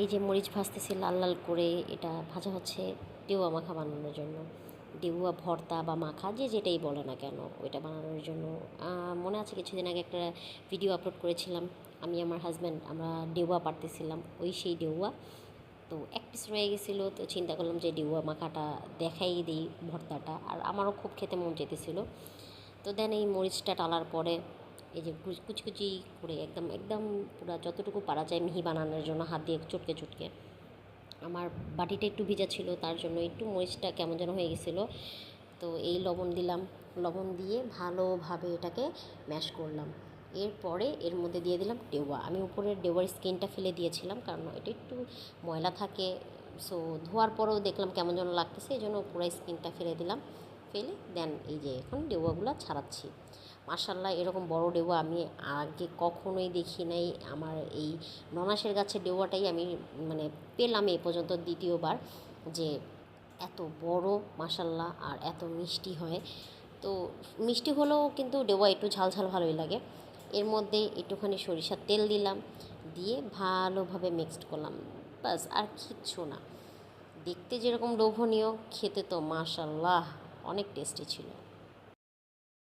এই যে মরিচ ভাজতেছি লাল লাল করে, এটা ভাজা হচ্ছে ডেউয়া মাখা বানানোর জন্য। ডেউয়া ভর্তা বা মাখা যে যেটাই বলে না কেন, ওইটা বানানোর জন্য মনে আছে কিছুদিন আগে একটা ভিডিও আপলোড করেছিলাম। আমি আমার হাজব্যান্ড আমরা ডেউয়া পাড়তেছিলাম, ওই সেই ডেউয়া। তো এক পিস রয়ে গেছিলো, তো চিন্তা করলাম যে ডেউয়া মাখাটা দেখাই দিই ভর্তাটা, আর আমারও খুব খেতে মন চেতেছিলো। তো দেন এই মরিচটা টালার পরে এই যে কুচি কুচি করে একদম একদম পুরো যতটুকু পারা যায় মিহি বানানোর জন্য হাত দিয়ে চটকে চটকে, আমার বাটিটা একটু ভিজা ছিল তার জন্য একটু মরিচটা কেমন যেন হয়ে গেছিলো। তো এই লবণ দিলাম, লবণ দিয়ে ভালোভাবে এটাকে ম্যাশ করলাম। এরপরে এর মধ্যে দিয়ে দিলাম ডেওয়া। আমি উপরের ডেওয়ার স্কিনটা ফেলে দিয়েছিলাম, কারণ এটা একটু ময়লা থাকে। সো ধোয়ার পরেও দেখলাম কেমন যেন লাগতেছে, এই জন্য পুরো স্কিনটা ফেলে দিলাম। ফেলে দেন এই যে এখন ডেওয়াগুলো ছাড়াচ্ছি। মাশাল্লাহ, এরকম বড় ডেওয়া আমি আগে কখনোই দেখি নাই। আমার এই ননাসের গাছের ডেওয়াটাই আমি মানে পেলাম এ পর্যন্ত দ্বিতীয়বার, যে এত বড় মাশাল্লাহ আর এত মিষ্টি হয়। তো মিষ্টি হলেও কিন্তু ডেওয়া একটু ঝাল ঝাল ভালোই লাগে। এর মধ্যে একটুখানি সরিষার তেল দিলাম, দিয়ে ভালোভাবে মিক্সড করলাম। বাস, আর কিচ্ছু না। দেখতে যেরকম লোভনীয়, খেতে তো মাশাল্লাহ অনেক টেস্টি ছিল।